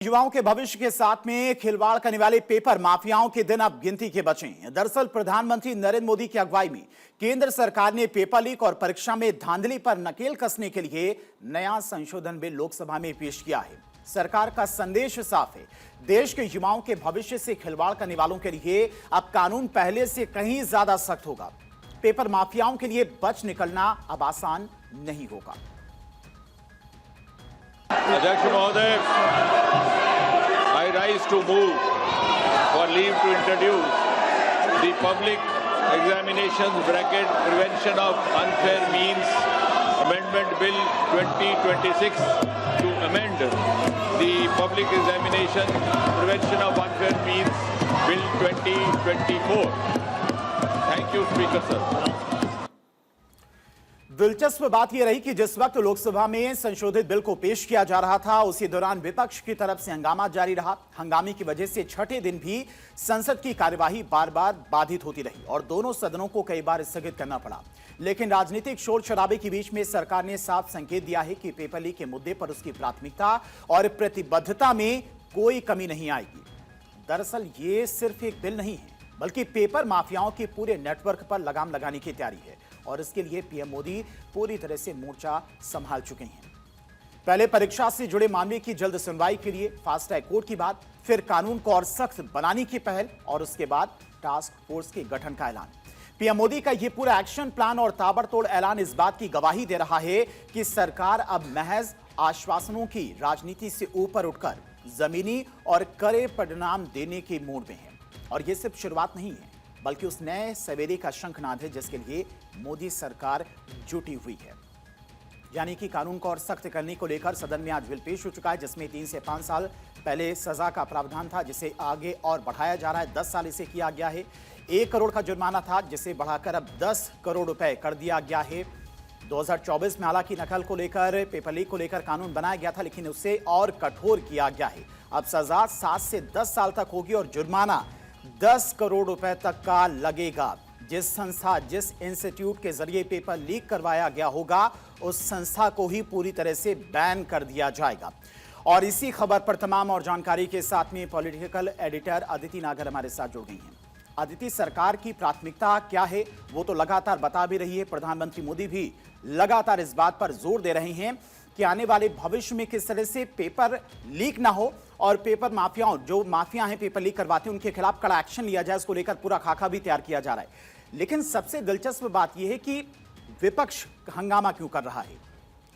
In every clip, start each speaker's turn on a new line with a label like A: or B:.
A: युवाओं के भविष्य के साथ में खिलवाड़ करने वाले पेपर माफियाओं के दिन अब गिनती के बचे हैं। दरअसल प्रधानमंत्री नरेंद्र मोदी की अगुवाई में केंद्र सरकार ने पेपर लीक और परीक्षा में धांधली पर नकेल कसने के लिए नया संशोधन बिल लोकसभा में पेश किया है। सरकार का संदेश साफ है, देश के युवाओं के भविष्य से खिलवाड़ करने वालों के लिए अब कानून पहले से कहीं ज्यादा सख्त होगा। पेपर माफियाओं के लिए बच निकलना अब आसान नहीं होगा।
B: अध्यक्ष महोदय, I rise to move for leave to introduce the Public Examinations Prevention of Unfair Means Amendment Bill 2026 to amend the Public Examination Prevention of Unfair Means Bill 2024. Thank you, Speaker sir.
A: दिलचस्प बात यह रही कि जिस वक्त लोकसभा में संशोधित bill को पेश किया जा रहा था, उसी दौरान विपक्ष की तरफ से हंगामा जारी रहा। हंगामे की वजह से छठे दिन भी संसद की कार्यवाही बार बार बाधित होती रही और दोनों सदनों को कई बार स्थगित करना पड़ा। लेकिन राजनीतिक शोर शराबे के बीच में सरकार ने साफ संकेत दिया है कि पेपर लीक के मुद्दे पर उसकी प्राथमिकता और प्रतिबद्धता में कोई कमी नहीं आएगी। दरअसल ये सिर्फ एक बिल नहीं है, बल्कि पेपर माफियाओं के पूरे नेटवर्क पर लगाम लगाने की तैयारी है और इसके लिए पीएम मोदी पूरी तरह से मोर्चा संभाल चुके हैं। पहले परीक्षा से जुड़े मामले की जल्द सुनवाई के लिए फास्ट ट्रैक कोर्ट की बात, फिर कानून को और सख्त बनाने की पहल और उसके बाद टास्क फोर्स के गठन का ऐलान। पीएम मोदी का यह पूरा एक्शन प्लान और ताबड़तोड़ ऐलान इस बात की गवाही दे रहा है कि सरकार अब महज आश्वासनों की राजनीति से ऊपर उठकर जमीनी और कड़े परिणाम देने के मूड में है। और यह सिर्फ शुरुआत नहीं है, बल्कि उस नए सवेरे का शंखनाद है जिसके लिए मोदी सरकार जुटी हुई है। यानी कि कानून को और सख्त करने को लेकर सदन में आज बिल पेश हो चुका है, जिसमें 3 से 5 साल पहले सजा का प्रावधान था, जिसे आगे और बढ़ाया जा रहा है। 10 साल इसे किया गया है। 1 करोड़ का जुर्माना था, जिसे बढ़ाकर अब 10 करोड़ रुपए कर दिया गया है। 2024 में हालांकि नकल को लेकर, पेपर लीक को लेकर कानून बनाया गया था, लेकिन उससे और कठोर किया गया है। अब सजा 7 से 10 साल तक होगी और जुर्माना 10 करोड़ रुपए तक का लगेगा। जिस संस्था, जिस इंस्टीट्यूट के जरिए पेपर लीक करवाया गया होगा, उस संस्था को ही पूरी तरह से बैन कर दिया जाएगा। और इसी खबर पर तमाम और जानकारी के साथ में पॉलिटिकल एडिटर अदिति नागर हमारे साथ जुड़ गई हैं। अदिति, सरकार की प्राथमिकता क्या है वो तो लगातार बता भी रही है। प्रधानमंत्री मोदी भी लगातार इस बात पर जोर दे रहे हैं कि आने वाले भविष्य में किस तरह से पेपर लीक ना हो और पेपर माफियाओं, जो माफिया हैं पेपर लीक करवाते हैं, उनके खिलाफ कड़ा एक्शन लिया जाए। इसको लेकर पूरा खाका भी तैयार किया जा रहा है। लेकिन सबसे दिलचस्प बात यह है कि विपक्ष हंगामा क्यों कर रहा है।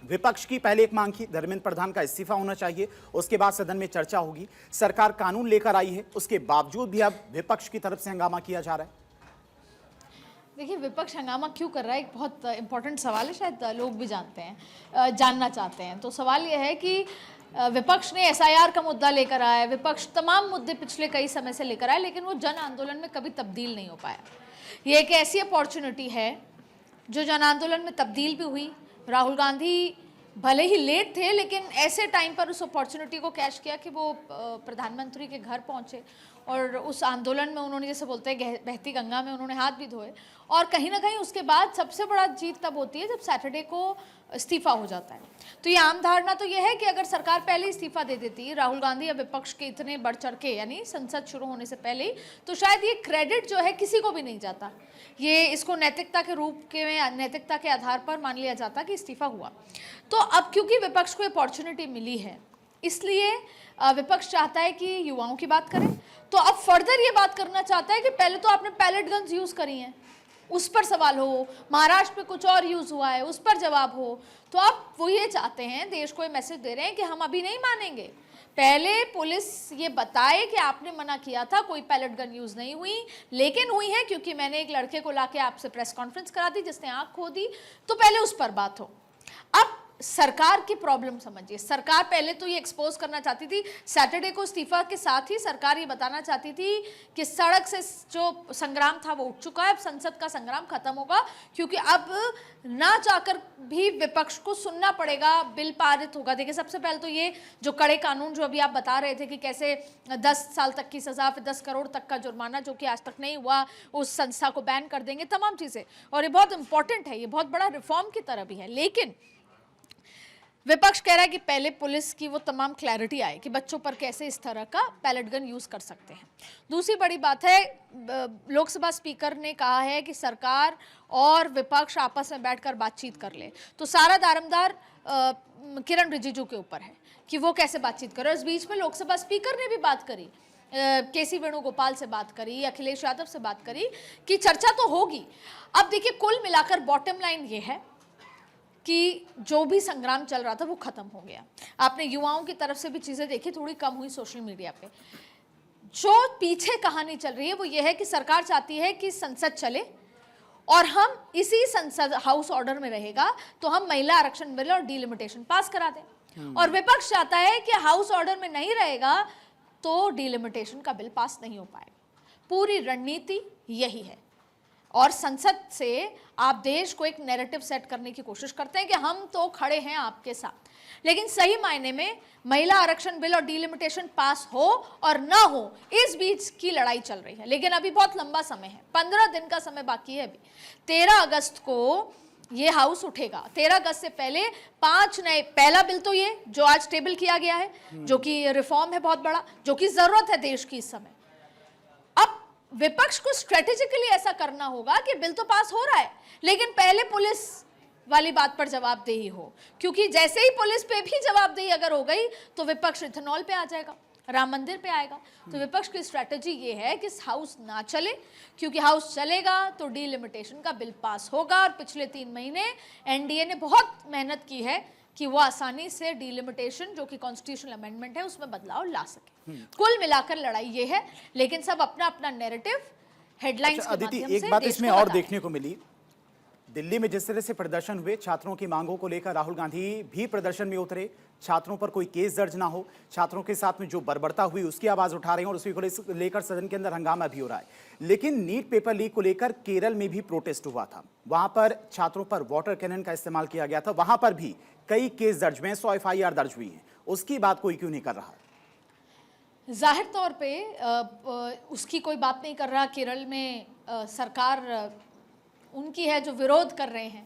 A: विपक्ष की पहले एक मांग थी, धर्मेंद्र प्रधान का इस्तीफा होना चाहिए, उसके बाद सदन में चर्चा होगी। सरकार कानून लेकर आई है, उसके बावजूद भी अब विपक्ष की तरफ से हंगामा किया जा रहा है।
C: देखिए, विपक्ष हंगामा क्यों कर रहा है, एक बहुत इंपॉर्टेंट सवाल है, शायद लोग भी जानते हैं, जानना चाहते हैं। तो सवाल यह है कि विपक्ष ने एसआईआर का मुद्दा लेकर आया है, विपक्ष तमाम मुद्दे पिछले कई समय से लेकर आया, लेकिन वो जन आंदोलन में कभी तब्दील नहीं हो पाया। ये एक ऐसी अपॉर्चुनिटी है जो जन आंदोलन में तब्दील भी हुई। राहुल गांधी भले ही लेट थे, लेकिन ऐसे टाइम पर उस अपॉर्चुनिटी को कैच किया कि वो प्रधानमंत्री के घर पहुंचे और उस आंदोलन में उन्होंने, जैसे बोलते हैं, बहती गंगा में उन्होंने हाथ भी धोए। और कहीं ना कहीं उसके बाद सबसे बड़ा जीत तब होती है जब सैटरडे को इस्तीफा हो जाता है। तो ये आम धारणा तो ये है कि अगर सरकार पहले इस्तीफा दे देती, राहुल गांधी या विपक्ष के इतने बढ़ चढ़ के, यानी संसद शुरू होने से पहले ही, तो शायद ये क्रेडिट जो है किसी को भी नहीं जाता। ये इसको नैतिकता के रूप के में, नैतिकता के आधार पर मान लिया जाता कि इस्तीफा हुआ। तो अब क्योंकि विपक्ष को अपॉर्चुनिटी मिली है, इसलिए विपक्ष चाहता है कि युवाओं की बात करें। तो अब फर्दर ये बात करना चाहता है कि पहले तो आपने पैलेट गन्स यूज़ करी हैं, उस पर सवाल हो, महाराष्ट्र में कुछ और यूज़ हुआ है, उस पर जवाब हो। तो अब वो ये चाहते हैं, देश को ये मैसेज दे रहे हैं कि हम अभी नहीं मानेंगे, पहले पुलिस ये बताए कि आपने मना किया था, कोई पैलेट गन यूज़ नहीं हुई, लेकिन हुई है क्योंकि मैंने एक लड़के को लाके आपसे प्रेस कॉन्फ्रेंस करा दी जिसने आँख खो दी, तो पहले उस पर बात हो। अब सरकार की प्रॉब्लम समझिए, सरकार पहले तो ये एक्सपोज करना चाहती थी, सैटरडे को इस्तीफा के साथ ही सरकार ये बताना चाहती थी कि सड़क से जो संग्राम था वो उठ चुका है, अब संसद का संग्राम खत्म होगा, क्योंकि अब ना चाहकर भी विपक्ष को सुनना पड़ेगा, बिल पारित होगा। देखिए, सबसे पहले तो ये जो कड़े कानून जो अभी आप बता रहे थे कि कैसे 10 साल तक की सजा, फिर 10 करोड़ तक का जुर्माना, जो कि आज तक नहीं हुआ, उस संस्था को बैन कर देंगे, तमाम चीज़ें, और ये बहुत इंपॉर्टेंट है, ये बहुत बड़ा रिफॉर्म की तरह भी है। लेकिन विपक्ष कह रहा है कि पहले पुलिस की वो तमाम क्लैरिटी आए कि बच्चों पर कैसे इस तरह का पैलेट गन यूज कर सकते हैं। दूसरी बड़ी बात है, लोकसभा स्पीकर ने कहा है कि सरकार और विपक्ष आपस में बैठकर बातचीत कर ले, तो सारा दारोमदार किरण रिजिजू के ऊपर है कि वो कैसे बातचीत करे। इस बीच में लोकसभा स्पीकर ने भी बात करी, केसी वेणुगोपाल से बात करी, अखिलेश यादव से बात करी कि चर्चा तो होगी। अब देखिए, कुल मिलाकर बॉटम लाइन ये है कि जो भी संग्राम चल रहा था वो खत्म हो गया। आपने युवाओं की तरफ से भी चीजें देखी, थोड़ी कम हुई सोशल मीडिया पे। जो पीछे कहानी चल रही है वो ये है कि सरकार चाहती है कि संसद चले और हम इसी संसद हाउस ऑर्डर में रहेगा तो हम महिला आरक्षण बिल और डिलिमिटेशन पास करा दें, और विपक्ष चाहता है कि हाउस ऑर्डर में नहीं रहेगा तो डिलिमिटेशन का बिल पास नहीं हो पाएगा। पूरी रणनीति यही है, और संसद से आप देश को एक नैरेटिव सेट करने की कोशिश करते हैं कि हम तो खड़े हैं आपके साथ, लेकिन सही मायने में महिला आरक्षण बिल और डिलिमिटेशन पास हो और ना हो, इस बीच की लड़ाई चल रही है। लेकिन अभी बहुत लंबा समय है, 15 दिन का समय बाकी है। अभी 13 अगस्त को ये हाउस उठेगा। 13 अगस्त से पहले 5 नए, पहला बिल तो ये जो आज टेबल किया गया है, जो कि रिफॉर्म है बहुत बड़ा, जो कि जरूरत है देश की इस समय। अब विपक्ष को स्ट्रेटेजिकली ऐसा करना होगा कि बिल तो पास हो रहा है, लेकिन पहले पुलिस वाली बात पर जवाबदेही हो, क्योंकि जैसे ही पुलिस पे भी जवाबदेही अगर हो गई तो विपक्ष इथेनॉल पे आ जाएगा, राम मंदिर पे आएगा। तो विपक्ष की स्ट्रेटेजी ये है कि हाउस ना चले, क्योंकि हाउस चलेगा तो डिलिमिटेशन का बिल पास होगा। और पिछले 3 महीने एनडीए ने बहुत मेहनत की है कि वो आसानी से डिलिमिटेशन, जो कि कॉन्स्टिट्यूशनल अमेंडमेंट है, उसमें बदलाव ला सके। कुल मिलाकर लड़ाई ये है, लेकिन सब अपना अपना नैरेटिव हेडलाइंस के माध्यम से
A: एक बात
C: देश
A: इसमें
C: को
A: और
C: बताएं।
A: देखने को मिली, दिल्ली में जिस तरह से प्रदर्शन हुए, छात्रों की मांगों को लेकर राहुल गांधी भी प्रदर्शन में उतरे, छात्रों पर कोई केस दर्ज ना हो, छात्रों के साथ में जो बर्बरता हुई उसकी आवाज उठा रहे हैं, और उसी को लेकर सदन के अंदर हंगामा भी हो रहा है। लेकिन नीट पेपर लीक को लेकर केरल में भी प्रोटेस्ट हुआ था, वहां पर छात्रों पर वाटर कैनन का इस्तेमाल किया गया था, वहां पर भी कई केस दर्ज हुए, 100 FIR दर्ज हुई है, उसकी बात कोई क्यों नहीं कर रहा?
C: जाहिर तौर पे उसकी कोई बात नहीं कर रहा। केरल में सरकार उनकी है जो विरोध कर रहे हैं,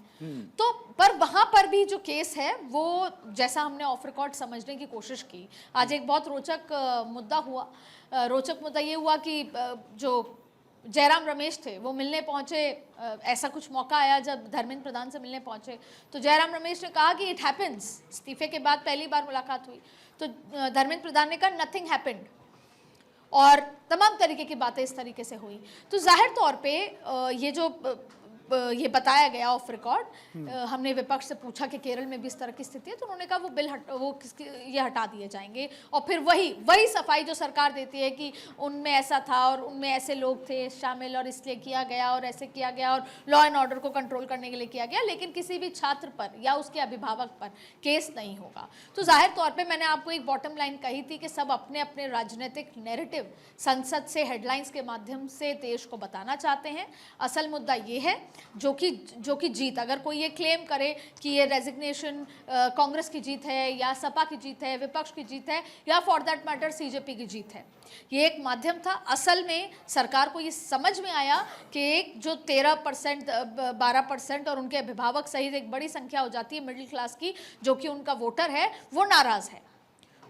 C: तो पर वहां पर भी जो केस है वो, जैसा हमने ऑफ रिकॉर्ड समझने की कोशिश की, आज एक बहुत रोचक मुद्दा हुआ। रोचक मुद्दा ये हुआ कि जो जयराम रमेश थे वो मिलने पहुंचे, ऐसा कुछ मौका आया जब धर्मेंद्र प्रधान से मिलने पहुंचे, तो जयराम रमेश ने कहा कि इट हैपेंस। इस्तीफे के बाद पहली बार मुलाकात हुई तो धर्मेंद्र प्रधान ने कहा नथिंग हैपेंड, और तमाम तरीके की बातें इस तरीके से हुई। तो जाहिर तौर पे ये जो ये बताया गया ऑफ रिकॉर्ड, हमने विपक्ष से पूछा कि केरल में भी इस तरह की स्थिति है, तो उन्होंने कहा वो बिल ये हटा दिए जाएंगे, और फिर वही सफाई जो सरकार देती है कि उनमें ऐसा था और उनमें ऐसे लोग थे शामिल और इसलिए किया गया और ऐसे किया गया और लॉ एंड ऑर्डर को कंट्रोल करने के लिए किया गया, लेकिन किसी भी छात्र पर या उसके अभिभावक पर केस नहीं होगा। तो जाहिर तौर पर मैंने आपको एक बॉटम लाइन कही थी कि सब अपने अपने राजनीतिक नैरेटिव संसद से हेडलाइंस के माध्यम से देश को बताना चाहते हैं। असल मुद्दा ये है जो कि जीत, अगर कोई ये क्लेम करे कि ये रेजिग्नेशन कांग्रेस की जीत है या सपा की जीत है, विपक्ष की जीत है, या फॉर दैट मैटर सीजेपी की जीत है, ये एक माध्यम था। असल में सरकार को ये समझ में आया कि एक जो 13%, 12% और उनके अभिभावक सहित एक बड़ी संख्या हो जाती है मिडिल क्लास की, जो कि उनका वोटर है, वो नाराज है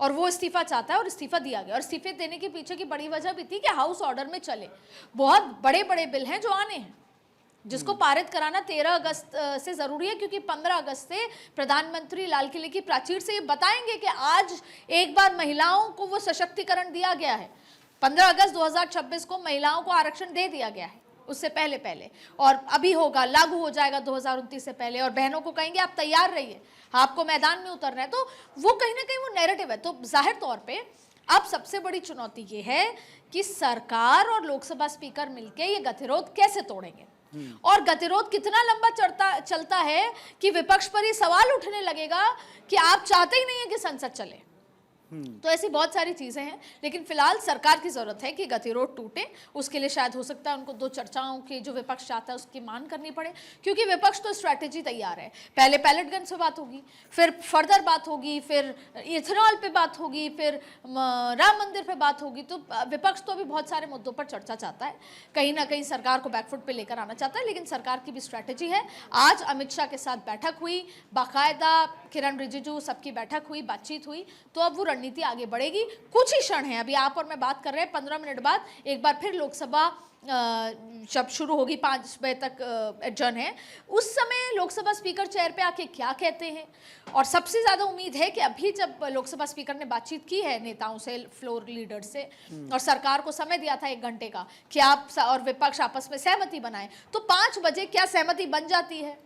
C: और वो इस्तीफा चाहता है, और इस्तीफा दिया गया। और इस्तीफे देने के पीछे की बड़ी वजह भी थी कि हाउस ऑर्डर में चले। बहुत बड़े बड़े बिल हैं जो आने हैं, जिसको पारित कराना 13 अगस्त से जरूरी है, क्योंकि 15 अगस्त से प्रधानमंत्री लाल किले की प्राचीर से ये बताएंगे कि आज एक बार महिलाओं को वो सशक्तिकरण दिया गया है। 15 अगस्त 2026 को महिलाओं को आरक्षण दे दिया गया है, उससे पहले, और अभी होगा, लागू हो जाएगा 2029 से पहले, और बहनों को कहेंगे आप तैयार रहिए, आपको मैदान में उतरना है। तो वो कहीं ना कहीं वो नैरेटिव है। तो जाहिर तौर पे अब सबसे बड़ी चुनौती ये है कि सरकार और लोकसभा स्पीकर मिलकर ये गतिरोध कैसे तोड़ेंगे, और गतिरोध कितना लंबा चलता है कि विपक्ष पर ये सवाल उठने लगेगा कि आप चाहते ही नहीं है कि संसद चले। तो ऐसी बहुत सारी चीज़ें हैं, लेकिन फिलहाल सरकार की ज़रूरत है कि गतिरोध टूटे। उसके लिए शायद हो सकता है उनको दो चर्चाओं की जो विपक्ष चाहता है उसकी मांग करनी पड़े, क्योंकि विपक्ष तो स्ट्रैटेजी तैयार है। पहले पैलेट गन से बात होगी, फिर फर्दर बात होगी, फिर इथेनॉल पे बात होगी, फिर राम मंदिर पे बात होगी। तो विपक्ष तो अभी बहुत सारे मुद्दों पर चर्चा चाहता है, कहीं ना कहीं सरकार को बैकफुट पे लेकर आना चाहता है, लेकिन सरकार की भी स्ट्रैटेजी है। आज अमित शाह के साथ बैठक हुई, बाकायदा किरण रिजिजू सबकी बैठक हुई, बातचीत हुई, तो अब वो रणनीति आगे बढ़ेगी। कुछ ही क्षण है, अभी आप और मैं बात कर रहे हैं, 15 मिनट बाद एक बार फिर लोकसभा जब शुरू होगी 5 बजे तक एडजर्न है, उस समय लोकसभा स्पीकर चेयर पे आके क्या कहते हैं। और सबसे ज़्यादा उम्मीद है कि अभी जब लोकसभा स्पीकर ने बातचीत की है नेताओं से, फ्लोर लीडर से, और सरकार को समय दिया था 1 घंटे का कि आप और विपक्ष आपस में सहमति बनाएं, तो 5 बजे क्या सहमति बन जाती है,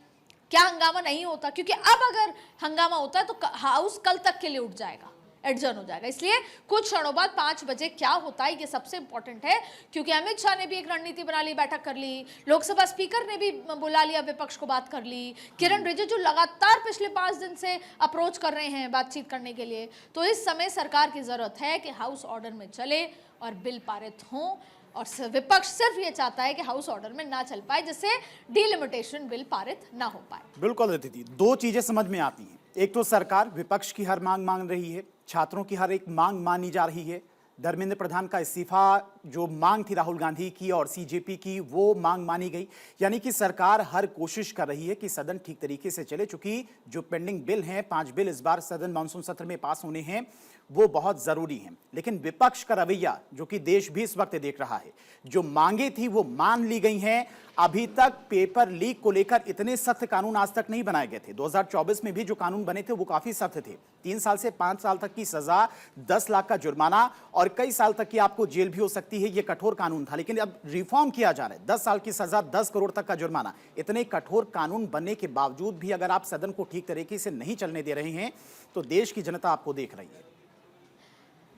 C: क्या हंगामा नहीं होता? क्योंकि अब अगर हंगामा होता है तो हाउस कल तक के लिए उठ जाएगा, एडजर्न हो जाएगा। इसलिए कुछ क्षणों बाद 5 बजे क्या होता है ये सबसे इंपॉर्टेंट है, क्योंकि अमित शाह ने भी एक रणनीति बना ली, बैठक कर ली, लोकसभा स्पीकर ने भी बुला लिया, विपक्ष को बात कर ली, किरण रिजिजू लगातार पिछले 5 दिन से अप्रोच कर रहे हैं बातचीत करने के लिए। तो इस समय सरकार की जरूरत है कि हाउस ऑर्डर में चले और बिल पारित हों, और विपक्ष सिर्फ ये चाहता है कि हाउस ऑर्डर में ना चल पाए, जिससे डिलिमिटेशन बिल पारित ना हो पाए।
A: बिल्कुल अदिति, 2 चीजें समझ में आती हैं। एक तो सरकार विपक्ष की हर मांग मान रही है, छात्रों की हर एक मांग मानी जा रही है, धर्मेंद्र प्रधान का इस्तीफा जो मांग थी राहुल गांधी की और सीजेपी की, वो मांग मानी गई। यानी कि सरकार हर कोशिश कर रही है कि सदन ठीक तरीके से चले, चूंकि जो पेंडिंग बिल हैं, 5 बिल इस बार सदन मानसून सत्र में पास होने हैं, वो बहुत जरूरी हैं। लेकिन विपक्ष का रवैया, जो कि देश भी इस वक्त देख रहा है, जो मांगे थी वो मान ली गई हैं। अभी तक पेपर लीक को लेकर इतने सख्त कानून आज तक नहीं बनाए गए थे। 2024 में भी जो कानून बने थे वो काफी सख्त थे, 3 साल से 5 साल तक की सजा, 10 लाख का जुर्माना और कई साल तक की आपको जेल भी हो सकती है, ये कठोर कानून था। लेकिन अब रिफॉर्म किया जा रहा है, 10 साल की सजा, 10 करोड़ तक का जुर्माना। इतने कठोर कानून बनने के बावजूद भी अगर आप सदन को ठीक तरीके से नहीं चलने दे रहे हैं, तो देश की जनता आपको देख रही है।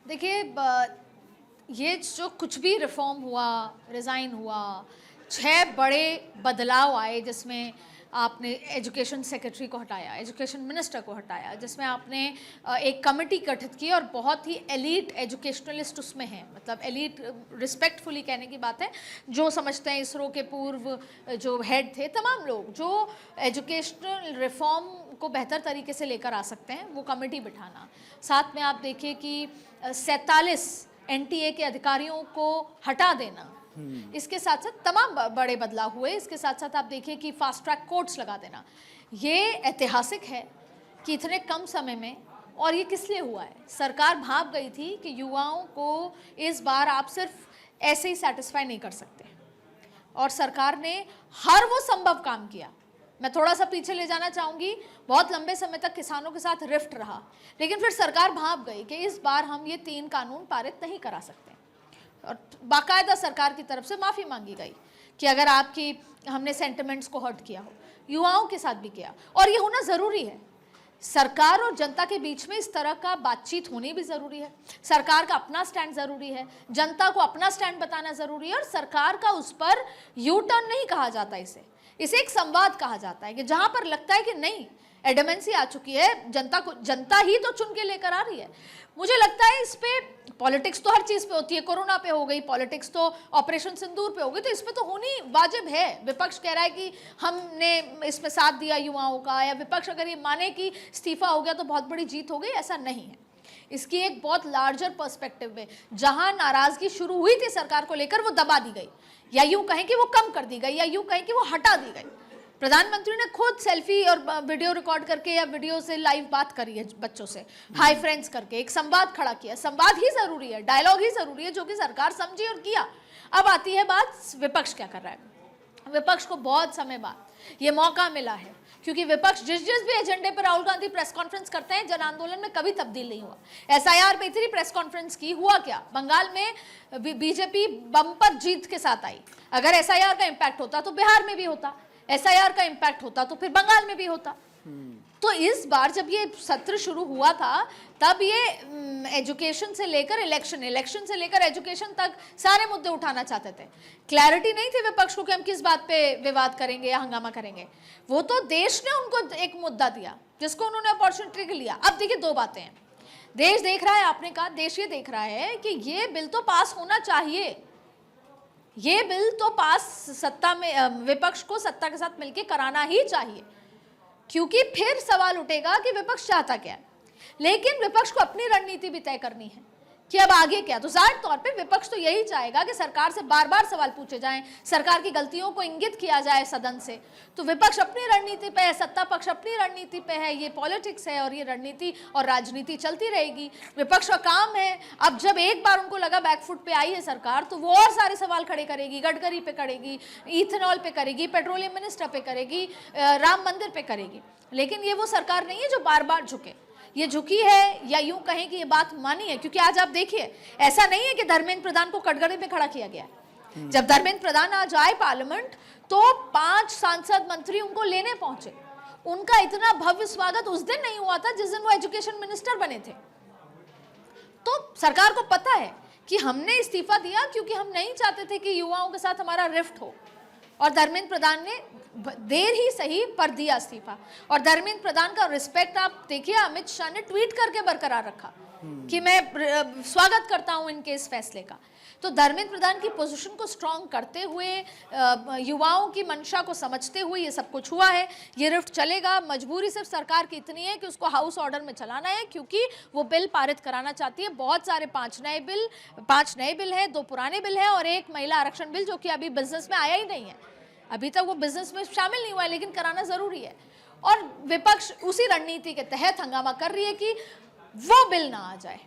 C: देखिए, ये जो कुछ भी रिफॉर्म हुआ, रिज़ाइन हुआ, 6 बड़े बदलाव आए, जिसमें आपने एजुकेशन सेक्रेटरी को हटाया, एजुकेशन मिनिस्टर को हटाया, जिसमें आपने एक कमेटी गठित की और बहुत ही एलीट एजुकेशनलिस्ट उसमें हैं, मतलब एलीट रिस्पेक्टफुली कहने की बात है, जो समझते हैं इसरो के पूर्व जो हेड थे, तमाम लोग जो एजुकेशनल रिफॉर्म को बेहतर तरीके से लेकर आ सकते हैं, वो कमेटी बिठाना। साथ में आप देखिए कि 47 एनटीए के अधिकारियों को हटा देना, इसके साथ साथ तमाम बड़े बदलाव हुए। इसके साथ साथ आप देखिए कि फास्ट ट्रैक कोर्ट्स लगा देना, ये ऐतिहासिक है कि इतने कम समय में। और ये किस लिए हुआ है? सरकार भाप गई थी कि युवाओं को इस बार आप सिर्फ ऐसे ही सेटिस्फाई नहीं कर सकते, और सरकार ने हर वो संभव काम किया। मैं थोड़ा सा पीछे ले जाना चाहूँगी, बहुत लंबे समय तक किसानों के साथ रिफ्ट रहा, लेकिन फिर सरकार भाप गई कि इस बार हम ये 3 कानून पारित नहीं करा सकते, और बाकायदा सरकार की तरफ से माफ़ी मांगी गई कि अगर आपकी हमने सेंटिमेंट्स को हर्ट किया हो। युवाओं के साथ भी किया, और ये होना ज़रूरी है। सरकार और जनता के बीच में इस तरह का बातचीत होनी भी ज़रूरी है। सरकार का अपना स्टैंड ज़रूरी है, जनता को अपना स्टैंड बताना ज़रूरी है, और सरकार का उस पर यू टर्न नहीं कहा जाता, इसे एक संवाद कहा जाता है कि जहाँ पर लगता है कि नहीं, एडमेंसी आ चुकी है, जनता ही तो चुन के लेकर आ रही है। मुझे लगता है इस पे पॉलिटिक्स तो हर चीज़ पे होती है, कोरोना पे हो गई पॉलिटिक्स, तो ऑपरेशन सिंदूर पे हो गई, तो इस पे तो होनी वाजिब है। विपक्ष कह रहा है कि हमने इसमें साथ दिया युवाओं का, या विपक्ष अगर ये माने कि इस्तीफा हो गया तो बहुत बड़ी जीत हो गई, ऐसा नहीं है। इसकी एक बहुत लार्जर पर्सपेक्टिव में जहां नाराजगी शुरू हुई थी सरकार को लेकर, वो दबा दी गई, या यूं कहें कि वो कम कर दी गई, या यूं कहें कि वो हटा दी गई। प्रधानमंत्री ने खुद सेल्फी और वीडियो रिकॉर्ड करके या वीडियो से लाइव बात करी है बच्चों से, हाय फ्रेंड्स करके एक संवाद खड़ा किया। संवाद ही जरूरी है, डायलॉग ही जरूरी है, जो कि सरकार समझी और किया। अब आती है बात, विपक्ष क्या कर रहा है। विपक्ष को बहुत समय बाद ये मौका मिला है, क्योंकि विपक्ष जिस भी एजेंडे पर राहुल गांधी प्रेस कॉन्फ्रेंस करते हैं, जन आंदोलन में कभी तब्दील नहीं हुआ। एसआईआर पे इतनी प्रेस कॉन्फ्रेंस की, हुआ क्या? बंगाल में बीजेपी बम्पर जीत के साथ आई। अगर एसआईआर का इम्पैक्ट होता तो बिहार में भी होता, एसआईआर का इम्पैक्ट होता तो फिर बंगाल में भी होता। तो इस बार जब ये सत्र शुरू हुआ था, तब ये एजुकेशन से लेकर इलेक्शन से लेकर एजुकेशन तक सारे मुद्दे उठाना चाहते थे। क्लैरिटी नहीं थी विपक्ष को कि हम किस बात पे विवाद करेंगे या हंगामा करेंगे। वो तो देश ने उनको एक मुद्दा दिया जिसको उन्होंने अपॉर्चुनिटी लिया। अब देखिए, 2 बातें हैं। देश देख रहा है, आपने कहा देश ये देख रहा है कि ये बिल तो पास होना चाहिए, ये बिल तो पास सत्ता में विपक्ष को सत्ता के साथ मिलकर कराना ही चाहिए, क्योंकि फिर सवाल उठेगा कि विपक्ष चाहता क्या है। लेकिन विपक्ष को अपनी रणनीति भी तय करनी है कि अब आगे क्या। तो जाहिर तौर पे विपक्ष तो यही चाहेगा कि सरकार से बार बार सवाल पूछे जाएं, सरकार की गलतियों को इंगित किया जाए सदन से। तो विपक्ष अपनी रणनीति पे है, सत्ता पक्ष अपनी रणनीति पे है, ये पॉलिटिक्स है और ये रणनीति और राजनीति चलती रहेगी। विपक्ष का काम है, अब जब एक बार उनको लगा बैकफुट पे आई है सरकार, तो वो और सारे सवाल खड़े करेगी, गडकरी पे करेगी, इथेनॉल पे करेगी, पेट्रोलियम मिनिस्टर पे करेगी, राम मंदिर पे करेगी। लेकिन ये वो सरकार नहीं है जो बार बार झुके, ये झुकी है या यूं कहें कि ये बात मानी है। क्योंकि आज आप देखिए, ऐसा नहीं है कि धर्मेंद्र प्रधान को कटघरे में खड़ा किया गया है। जब धर्मेंद्र प्रधान आज आए पार्लियामेंट, तो 5 सांसद मंत्री उनको लेने पहुंचे। उनका इतना भव्य स्वागत उस दिन नहीं हुआ था जिस दिन वो एजुकेशन मिनिस्टर बने थे। तो सरकार को पता है कि हमने इस्तीफा दिया क्योंकि हम नहीं चाहते थे कि युवाओं के साथ हमारा रिफ्ट हो, और धर्मेंद्र प्रधान ने देर ही सही पर दिया इस्तीफा। और धर्मेंद्र प्रधान का रिस्पेक्ट आप देखिए, अमित शाह ने ट्वीट करके बरकरार रखा कि मैं स्वागत करता हूं इनके इस फैसले का। तो धर्मेंद्र प्रधान की पोजीशन को स्ट्रांग करते हुए, युवाओं की मंशा को समझते हुए ये सब कुछ हुआ है। ये रिफ्ट चलेगा। मजबूरी सिर्फ सरकार की इतनी है कि उसको हाउस ऑर्डर में चलाना है, क्योंकि वो बिल पारित कराना चाहती है। बहुत सारे 5 नए बिल हैं, 2 पुराने बिल हैं और 1 महिला आरक्षण बिल, जो कि अभी बिजनेस में आया ही नहीं है। अभी तक वो बिजनेस में शामिल नहीं हुआ है, लेकिन कराना जरूरी है। और विपक्ष उसी रणनीति के तहत हंगामा कर रही है कि वो बिल ना आ जाए।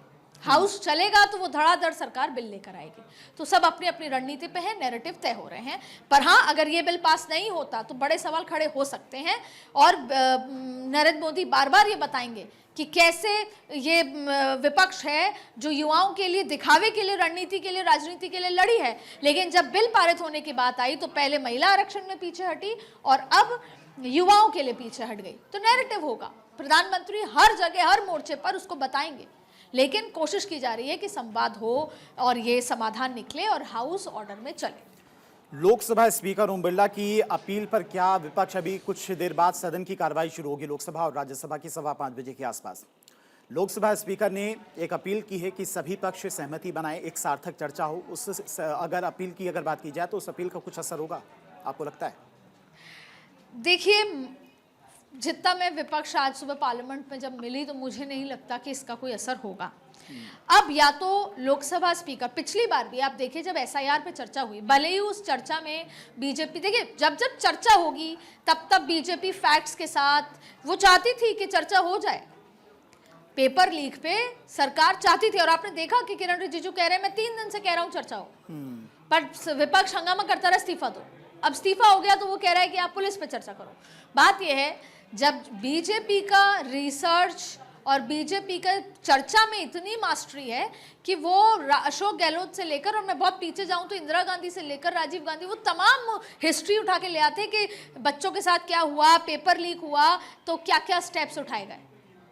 C: हाउस चलेगा तो वो धड़ाधड़ सरकार बिल लेकर आएगी। तो सब अपनी अपनी रणनीति पे है, नैरेटिव तय हो रहे हैं। पर हाँ, अगर ये बिल पास नहीं होता तो बड़े सवाल खड़े हो सकते हैं। और नरेंद्र मोदी बार बार ये बताएंगे कि कैसे ये विपक्ष है जो युवाओं के लिए, दिखावे के लिए, रणनीति के लिए, राजनीति के लिए लड़ी है, लेकिन जब बिल पारित होने की बात आई तो पहले महिला आरक्षण में पीछे हटी और अब युवाओं के लिए पीछे हट गई। तो नैरेटिव होगा, प्रधानमंत्री हर जगह हर मोर्चे पर उसको बताएंगे, लेकिन कोशिश की जा रही है कि संवाद हो और ये समाधान निकले और हाउस ऑर्डर में चले।
A: लोकसभा स्पीकर ओम बिरला की अपील पर क्या विपक्ष अभी कुछ देर बाद सदन की कार्रवाई शुरू होगी लोकसभा और राज्यसभा की 5:15 बजे के आसपास। लोकसभा स्पीकर ने एक अपील की है कि सभी पक्ष सहमति बनाए, एक सार्थक चर्चा हो। उस अगर अपील की बात की जाए तो उस अपील का कुछ असर होगा, आपको लगता है?
C: देखिए, जितना मैं विपक्ष आज सुबह पार्लियामेंट में जब मिली तो मुझे नहीं लगता कि इसका कोई असर होगा। अब या तो लोकसभा स्पीकर, पिछली बार भी आप देखिए जब एसआईआर पे चर्चा हुई, भले ही उस चर्चा में बीजेपी, देखिए जब चर्चा होगी तब बीजेपी फैक्ट्स के साथ, वो चाहती थी कि चर्चा हो जाए। पेपर लीक पे सरकार चाहती थी और आपने देखा कि किरण रिजिजू कह रहे हैं मैं 3 दिन से कह रहा हूं चर्चा हो, पर विपक्ष हंगामा करता रहा इस्तीफा दो। अब इस्तीफा हो गया तो वो कह रहा है कि आप पुलिस पे चर्चा करो। बात यह है, जब बीजेपी का रिसर्च और बीजेपी का चर्चा में इतनी मास्टरी है कि वो अशोक गहलोत से लेकर, और मैं बहुत पीछे जाऊं तो इंदिरा गांधी से लेकर राजीव गांधी, वो तमाम हिस्ट्री उठा के ले आते कि बच्चों के साथ क्या हुआ, पेपर लीक हुआ तो क्या क्या स्टेप्स उठाए गए,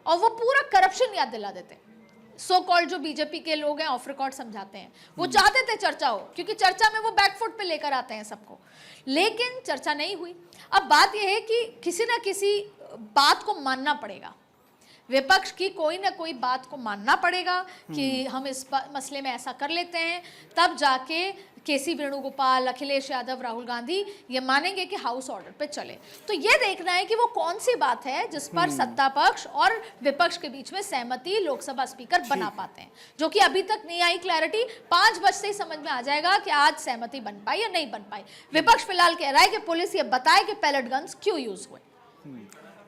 C: और वो पूरा करप्शन याद दिला देते। सो कॉल्ड जो बीजेपी के लोग हैं ऑफ रिकॉर्ड समझाते हैं, वो चाहते थे चर्चा हो क्योंकि चर्चा में वो बैकफुट पे लेकर आते हैं सबको, लेकिन चर्चा नहीं हुई। अब बात यह है कि किसी ना किसी बात को मानना पड़ेगा, विपक्ष की कोई ना कोई बात को मानना पड़ेगा कि हम इस मसले में ऐसा कर लेते हैं, तब जाके केसी वेणुगोपाल, अखिलेश यादव, राहुल गांधी ये मानेंगे कि हाउस ऑर्डर पे चले। तो ये देखना है कि वो कौन सी बात है जिस पर सत्ता पक्ष और विपक्ष के बीच में सहमति लोकसभा स्पीकर बना पाते हैं, जो कि अभी तक नहीं आई क्लैरिटी। 5 बजे से ही समझ में आ जाएगा कि आज सहमति बन पाई या नहीं बन पाई। विपक्ष फिलहाल कह रहा है कि पुलिस ये बताए कि पैलेट गन्स क्यों यूज हुए।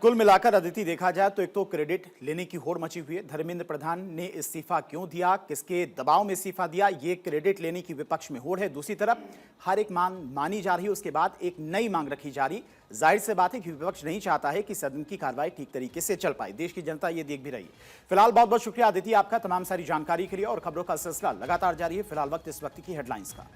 A: कुल मिलाकर अदिति देखा जाए तो एक तो क्रेडिट लेने की होड़ मची हुई है, धर्मेंद्र प्रधान ने इस्तीफा क्यों दिया, किसके दबाव में इस्तीफा दिया, ये क्रेडिट लेने की विपक्ष में होड़ है। दूसरी तरफ हर एक मांग मानी जा रही है, उसके बाद एक नई मांग रखी जा रही। जाहिर सी बात है कि विपक्ष नहीं चाहता है कि सदन की कार्रवाई ठीक तरीके से चल पाए। देश की जनता ये देख भी रही है। फिलहाल बहुत बहुत शुक्रिया अदिति आपका तमाम सारी जानकारी के लिए, और खबरों का सिलसिला लगातार जारी है। फिलहाल वक्त इस वक्त की हेडलाइंस का।